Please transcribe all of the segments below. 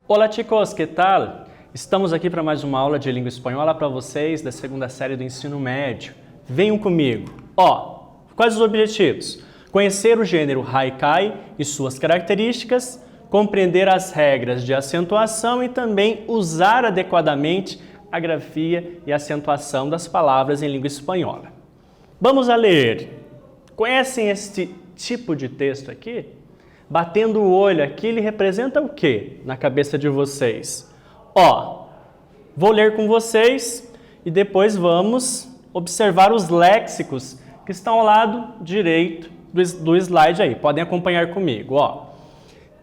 Olá chicos, que tal? Estamos aqui para mais uma aula de língua espanhola para vocês da segunda série do ensino médio. Venham comigo. Quais os objetivos? Conhecer o gênero haikai e suas características, compreender as regras de acentuação e também usar adequadamente a grafia e acentuação das palavras em língua espanhola. Vamos a ler. Conhecem este tipo de texto aqui? Batendo o olho aqui, ele representa o que na cabeça de vocês? Vou ler com vocês e depois vamos observar os léxicos que estão ao lado direito do slide aí. Podem acompanhar comigo.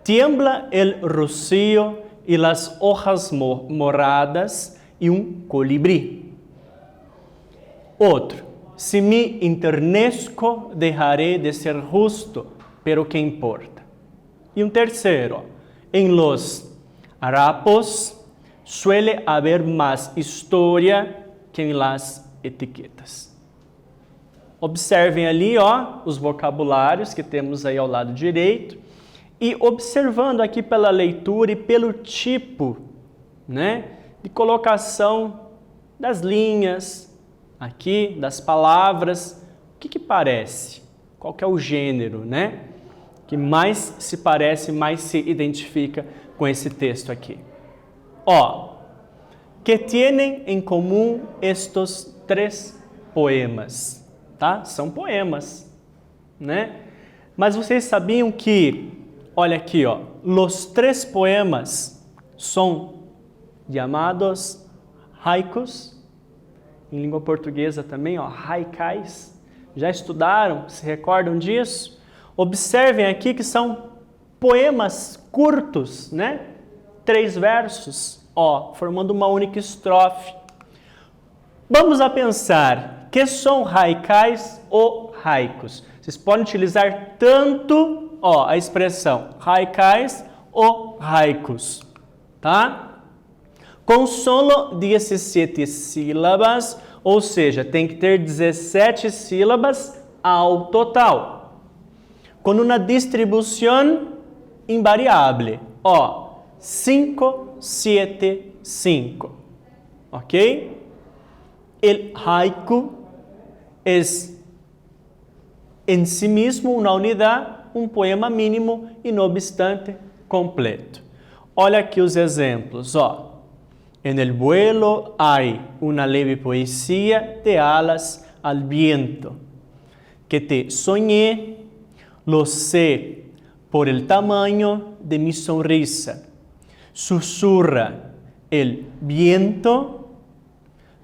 Tiembla el rocío y las hojas moradas y un colibrí. Outro. Si me enternezco, dejaré de ser justo, pero ¿qué importa? Y un tercero. En los harapos suele haber más historia que en las etiquetas. Observem ali, os vocabulários que temos aí ao lado direito e observando aqui pela leitura e pelo tipo, de colocação das linhas aqui, das palavras, o que parece? Qual que é o gênero, que mais se parece, mais se identifica com esse texto aqui? Que tienen en común estos tres poemas? São poemas, Mas vocês sabiam que, olha aqui, los tres poemas são llamados haikus? Em língua portuguesa também, haikais. Já estudaram? Se recordam disso? Observem aqui que são poemas curtos, 3 versos, formando uma única estrofe. Vamos a pensar, que são haikais ou haikus? Vocês podem utilizar tanto, a expressão haikais ou haikus, Com solo 17 sílabas, ou seja, tem que ter 17 sílabas ao total. Com uma distribuição invariável, 5, 7, 5, ok? El haiku es en sí mismo una unidad, un poema mínimo y no obstante completo. Olha aqui os exemplos, En el vuelo hay una leve poesía de alas al viento, que te soñé, lo sé por el tamaño de mi sonrisa. Susurra el viento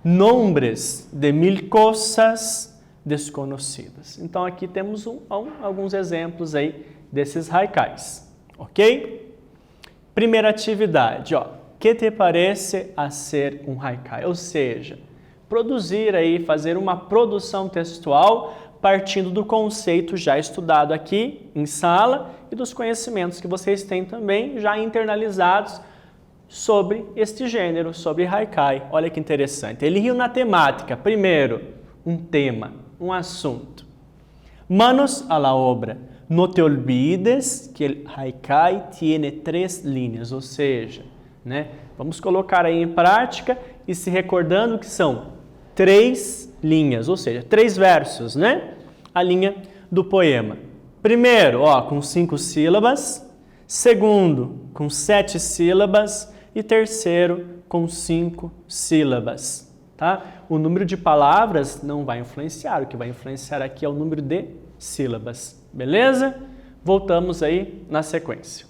nombres de 1000 coisas desconhecidas. Então aqui temos alguns exemplos aí desses haikais, ok? Primeira atividade, que te parece a ser um haikai? Ou seja, produzir aí, fazer uma produção textual partindo do conceito já estudado aqui em sala e dos conhecimentos que vocês têm também já internalizados sobre este gênero, sobre haikai. Olha que interessante. Ele riu na temática. Primeiro, um tema, um assunto. Manos a la obra. No te olvides que el haikai tiene 3 líneas, ou seja, vamos colocar aí em prática e se recordando que são 3 linhas, ou seja, 3 versos, A linha do poema. Primeiro, com 5 sílabas. Segundo, com 7 sílabas. E terceiro, com 5 sílabas, O número de palavras não vai influenciar, o que vai influenciar aqui é o número de sílabas, beleza? Voltamos aí na sequência.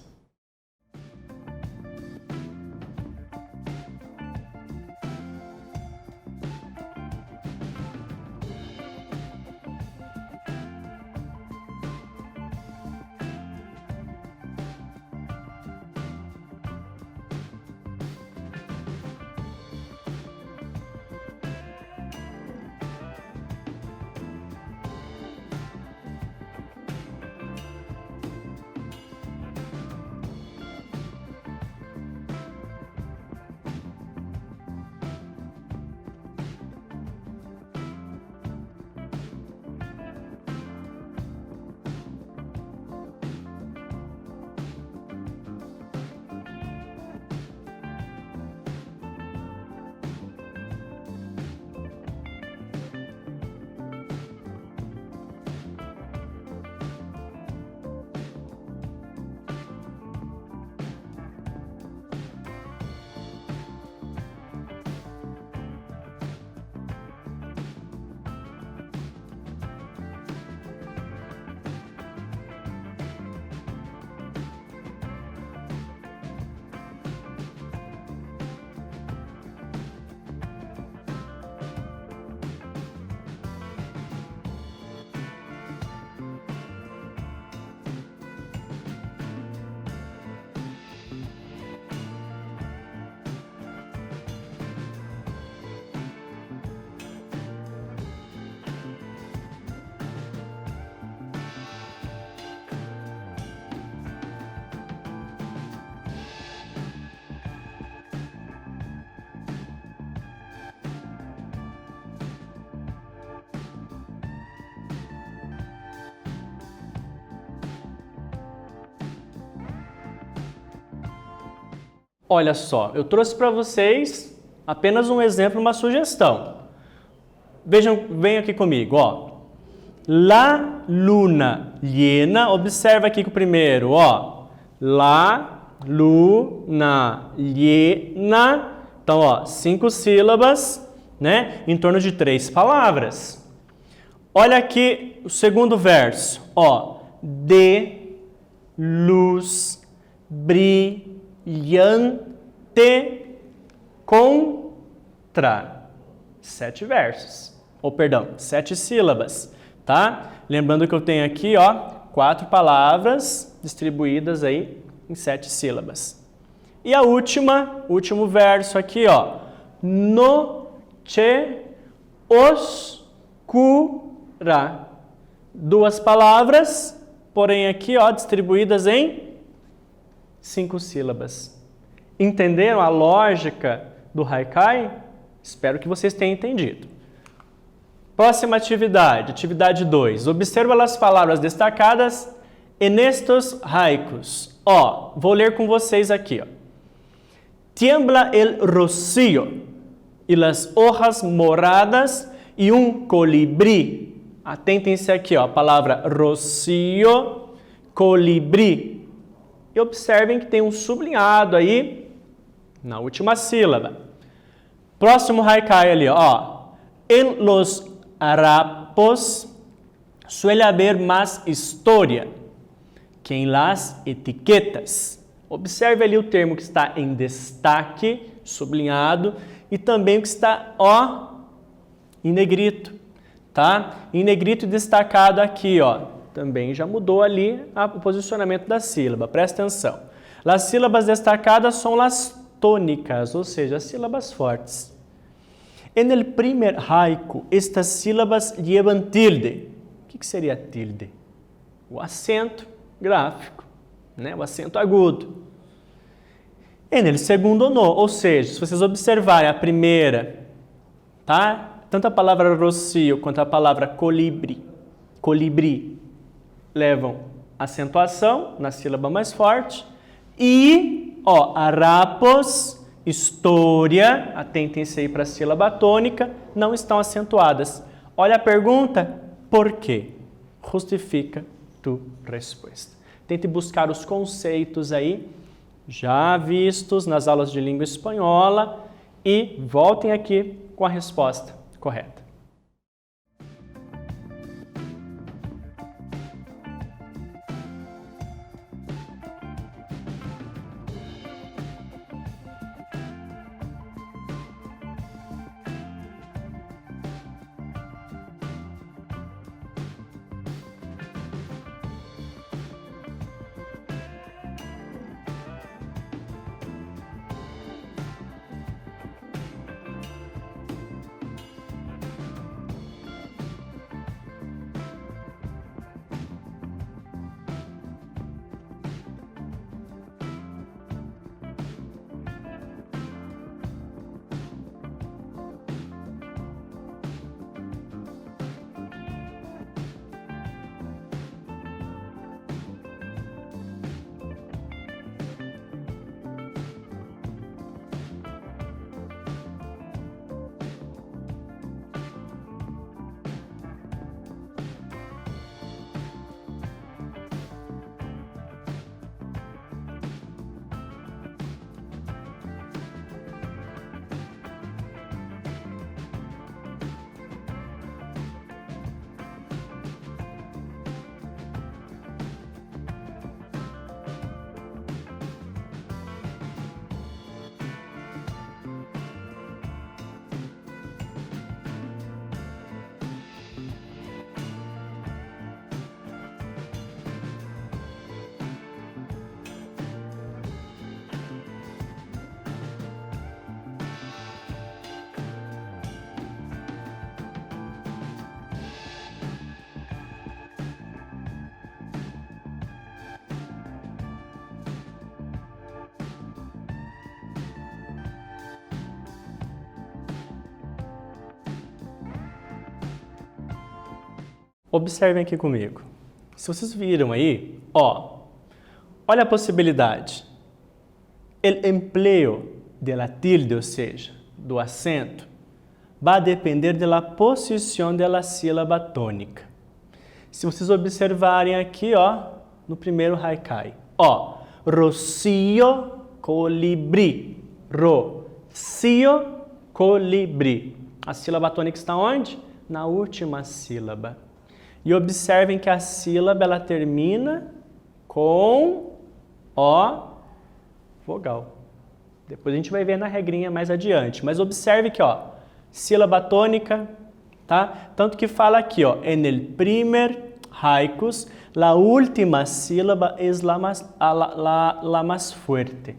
Olha só, eu trouxe para vocês apenas um exemplo, uma sugestão. Vejam, venham aqui comigo, ó. La luna llena, observa aqui com o primeiro, ó. La luna llena. Então, ó, 5 sílabas, né? Em torno de 3 palavras. Olha aqui o segundo verso, ó. De luz brilhante contra. 7 versos. Ou, perdão, 7 sílabas, tá? Lembrando que eu tenho aqui, ó, 4 palavras distribuídas aí em 7 sílabas. E a último verso aqui, ó. Noche oscura. 2 palavras, porém aqui, ó, distribuídas em 5 sílabas. Entenderam a lógica do haikai? Espero que vocês tenham entendido. Próxima atividade, atividade 2. Observa as palavras destacadas nestes haikus. Ó, vou ler com vocês aqui, ó. Tiembla el rocío y las hojas moradas y un colibrí. Atentem-se aqui, ó, a palavra rocío, colibrí. E observem que tem um sublinhado aí na última sílaba. Próximo haikai ali, ó. En los harapos suele haber más historia que en las etiquetas. Observe ali o termo que está em destaque, sublinhado, e também o que está, ó, em negrito, tá? Em negrito destacado aqui, ó, também já mudou ali o posicionamento da sílaba, presta atenção. As sílabas destacadas são as tônicas, ou seja, as sílabas fortes. En el primer haiku, estas sílabas llevan tilde. O que seria tilde? O acento gráfico, né? O acento agudo. En el segundo no, ou seja, se vocês observarem a primeira, tá? Tanto a palavra rocio quanto a palavra colibri levam acentuação na sílaba mais forte. E, ó, harapos, história, atentem-se aí para a sílaba tônica, não estão acentuadas. Olha a pergunta, por quê? Justifica tu resposta. Tente buscar os conceitos aí, já vistos nas aulas de língua espanhola, e voltem aqui com a resposta correta. Observem aqui comigo. Se vocês viram aí, ó, olha a possibilidade. o empleo de la tilde, ou seja, do acento, vai depender da posição da sílaba tônica. Se vocês observarem aqui, ó, no primeiro haikai, ó, Rocio colibri, Rocio colibri. A sílaba tônica está onde? Na última sílaba. E observem que a sílaba ela termina com O vogal. Depois a gente vai ver na regrinha mais adiante. Mas observe que, ó, sílaba tônica, tá? Tanto que fala aqui, ó, en el primer haikus, la última sílaba es la más fuerte.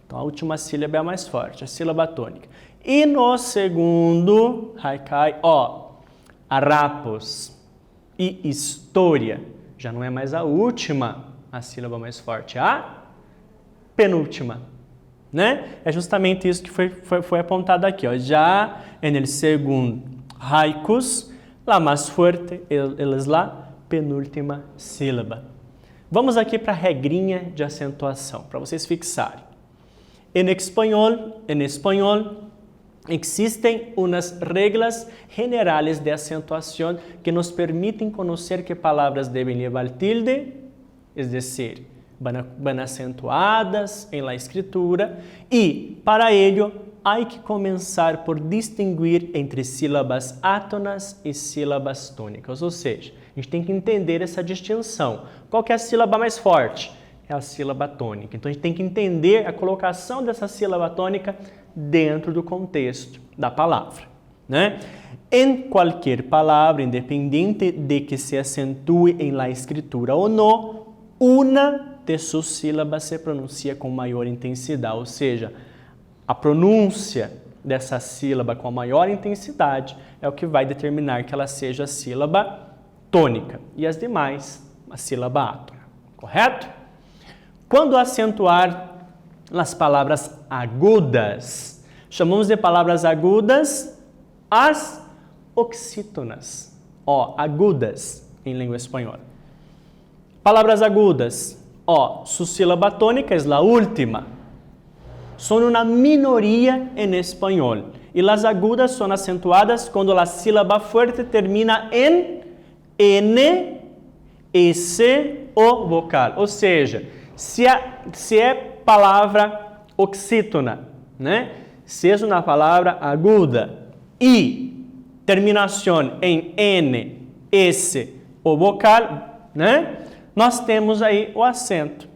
Então a última sílaba é a mais forte, a sílaba tônica. E no segundo haikai, ó, harapos e história, já não é mais a última, a sílaba mais forte, a penúltima, né? É justamente isso que foi apontado aqui, ó. Já en el segundo haikus, la más fuerte es la penúltima sílaba. Vamos aqui para a regrinha de acentuação, para vocês fixarem. En espanhol, existen unas reglas generales de acentuación que nos permiten conocer qué palabras deben llevar tilde, es decir, van acentuadas en la escritura, y para ello hay que comenzar por distinguir entre sílabas átonas e sílabas tônicas, ou seja, a gente tem que entender essa distinção. Qual que é a sílaba mais forte? É a sílaba tônica. Então a gente tem que entender a colocação dessa sílaba tônica dentro do contexto da palavra, né? Em qualquer palavra, independente de que se acentue em la escritura ou não, uma de suas sílabas se pronuncia com maior intensidade, ou seja, a pronúncia dessa sílaba com a maior intensidade é o que vai determinar que ela seja a sílaba tônica e as demais a sílaba átona, correto? Quando acentuar as palavras agudas, chamamos de palavras agudas as oxítonas, ó, agudas em língua espanhola. Palavras agudas, ó, su sílaba tónica es la última. Son una minoría en español y las agudas son acentuadas cuando la sílaba fuerte termina en N, S o vocal. Ou seja, se é palavra oxítona, né? Se é uma palavra aguda e terminação em N, S ou vocal, né? Nós temos aí o acento.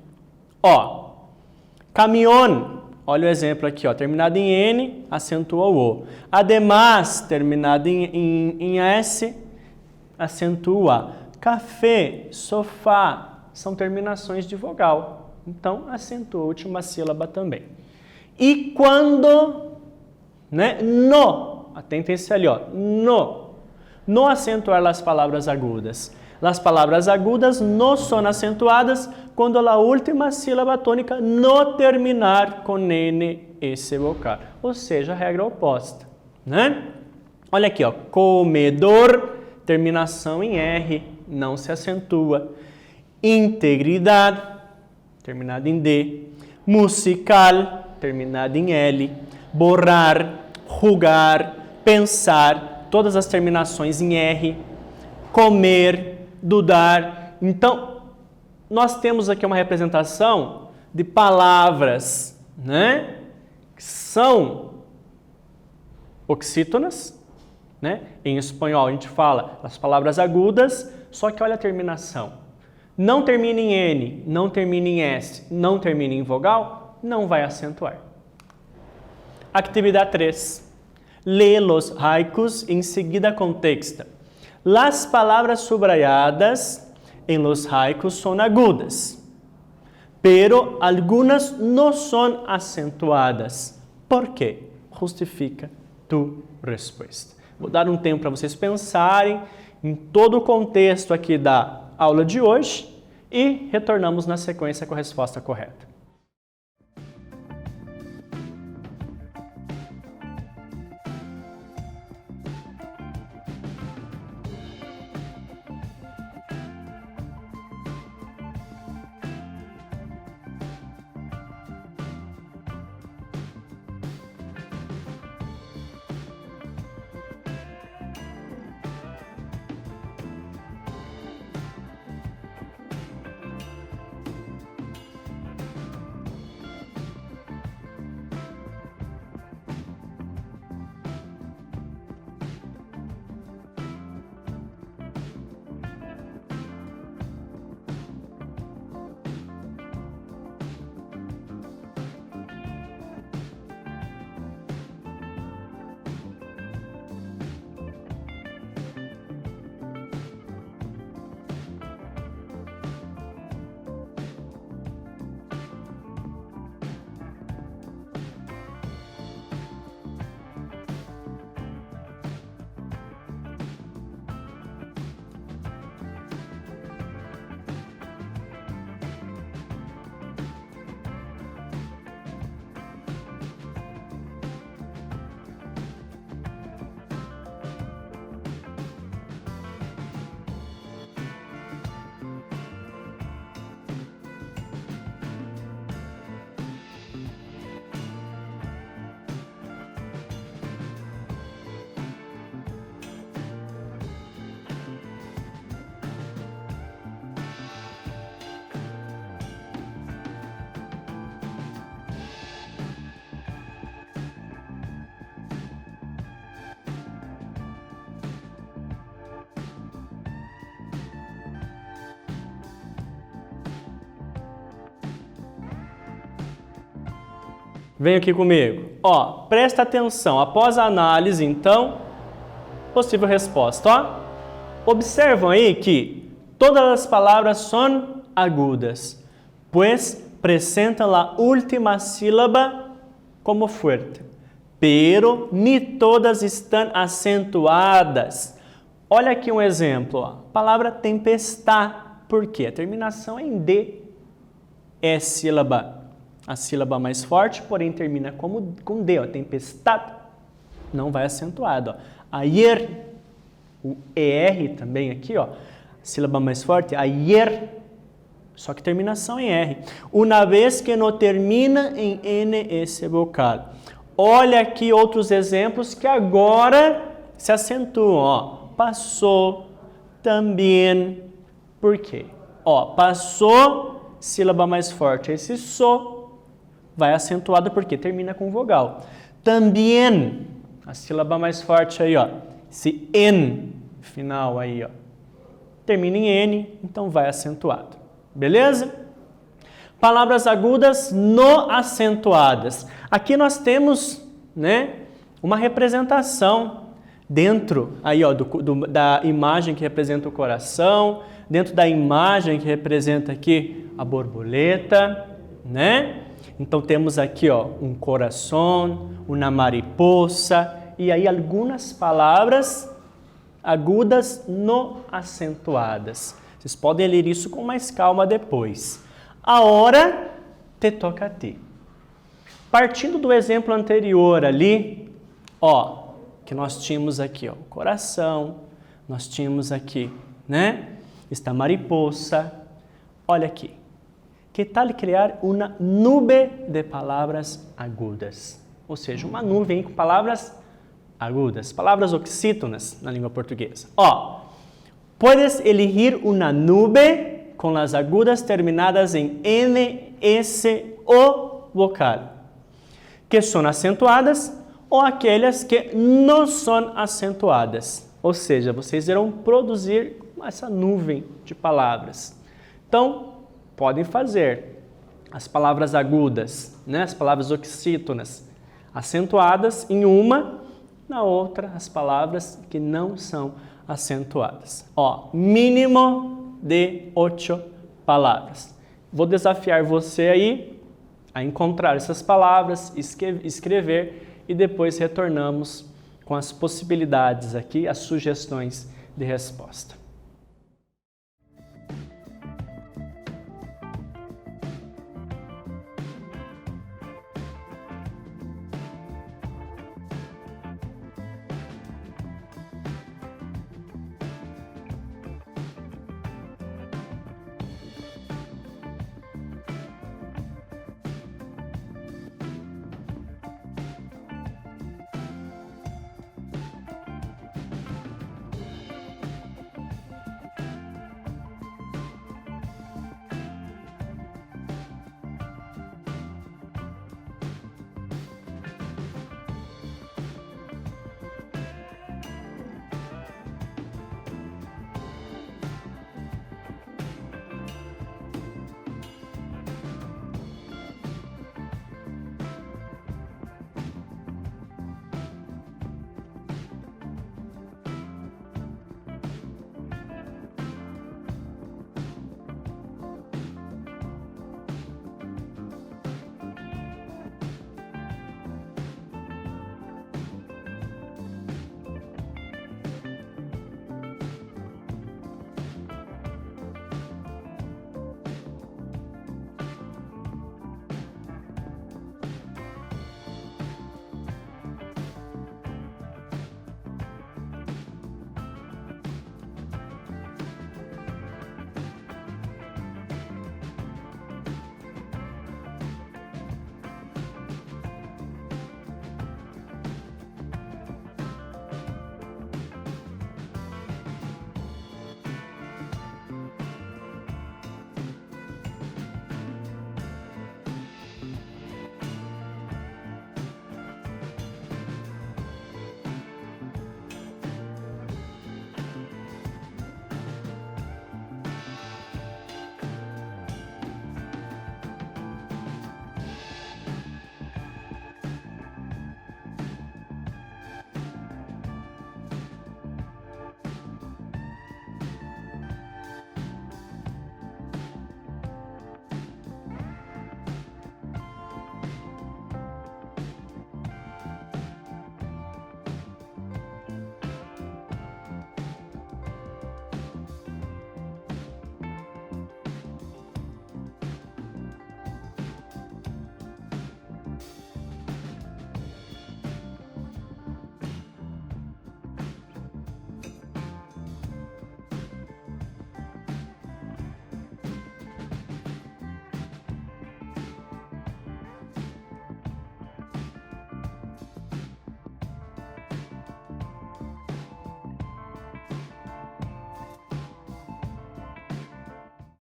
Ó, caminhão, olha o exemplo aqui, ó, terminado em N, acentua o O. Ademais, terminado em S, acentua. Café, sofá, são terminações de vogal. Então, acentua a última sílaba também. E quando, né, no, atentem-se ali, ó, no acentuar as palavras agudas. As palavras agudas não são acentuadas quando a última sílaba tônica não terminar com N, S vocal. Ou seja, a regra oposta, né? Olha aqui, ó, comedor, terminação em R, não se acentua. Integridade, terminado em D. Musical, terminado em L. Borrar, rugar, pensar, todas as terminações em R. Comer, dudar. Então, nós temos aqui uma representação de palavras, né, que são oxítonas, né? Em espanhol a gente fala as palavras agudas, só que olha a terminação. Não termina em N, não termina em S, não termina em vogal, não vai acentuar. Atividade 3. Lê los haikus em seguida contexta. Las palabras subrayadas en los haikus son agudas, pero algunas no son acentuadas. ¿Por qué? Justifica tu resposta. Vou dar um tempo para vocês pensarem em todo o contexto aqui da aula de hoje e retornamos na sequência com a resposta correta. Vem aqui comigo. Ó, presta atenção. Após a análise, então, possível resposta. Ó. Observam aí que todas as palavras são agudas, pois presentam a última sílaba como fuerte. Pero ni todas estão acentuadas. Olha aqui um exemplo. Ó. Palavra tempestade. Por quê? A terminação é em D. É a sílaba mais forte, porém termina com D. Ó. Tempestade. Não vai acentuado. Ó. Ayer. O ER também aqui, ó. Sílaba mais forte. Ayer. Só que terminação em R. Uma vez que não termina em N esse vocal. Olha aqui outros exemplos que agora se acentuam. Ó. Passou, também. Por quê? Ó, passou, sílaba mais forte. Esse so vai acentuado porque termina com vogal. Também, a sílaba mais forte aí, ó. Esse N final aí, ó. Termina em N, então vai acentuado. Beleza? Palavras agudas não acentuadas. Aqui nós temos, né, uma representação dentro aí, ó, da imagem que representa o coração, dentro da imagem que representa aqui a borboleta, né? Então temos aqui, ó, um coração, uma mariposa e aí algumas palavras agudas não acentuadas. Vocês podem ler isso com mais calma depois. Agora te toca a ti. Partindo do exemplo anterior ali, ó, que nós tínhamos aqui, ó, o coração, nós tínhamos aqui, né, esta mariposa. Olha aqui. Que tal criar uma nube de palavras agudas? Ou seja, uma nuvem com palavras agudas, palavras oxítonas na língua portuguesa. Ó, puedes elegir uma nube com as agudas terminadas em N, S ou vocal, que são acentuadas ou aquelas que não são acentuadas. Ou seja, vocês irão produzir essa nuvem de palavras. Então, podem fazer as palavras agudas, né, as palavras oxítonas, acentuadas em uma, na outra as palavras que não são acentuadas. Ó, mínimo de 8 palavras. Vou desafiar você aí a encontrar essas palavras, escrever e depois retornamos com as possibilidades aqui, as sugestões de resposta.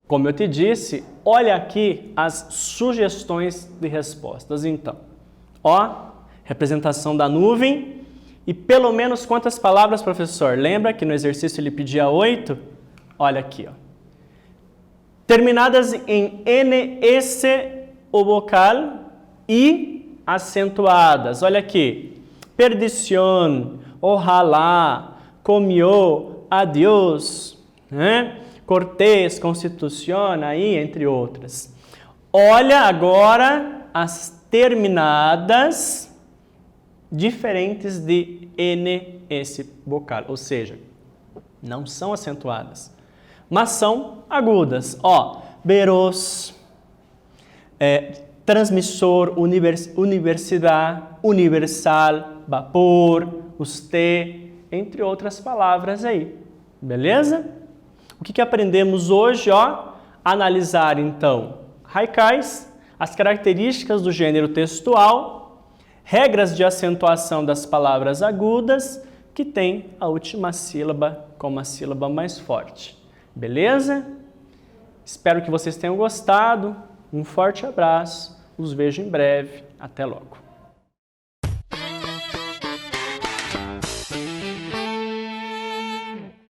Como eu te disse, olha aqui as sugestões de respostas. Então, ó, representação da nuvem e pelo menos quantas palavras, professor? Lembra que no exercício ele pedia 8? Olha aqui, ó. Terminadas em NS o vocal e acentuadas. Olha aqui. Perdición, ojalá, comió, adiós, né? Cortés, Constitución, aí, entre outras. Olha agora as terminadas diferentes de NS vocal, ou seja, não são acentuadas, mas são agudas. Ó, veros, transmissor, universidade, universal, vapor, usted, entre outras palavras aí. Beleza? O que aprendemos hoje? Ó, analisar, então, haikais, as características do gênero textual, regras de acentuação das palavras agudas, que tem a última sílaba como a sílaba mais forte. Beleza? Espero que vocês tenham gostado. Um forte abraço. Os vejo em breve. Até logo.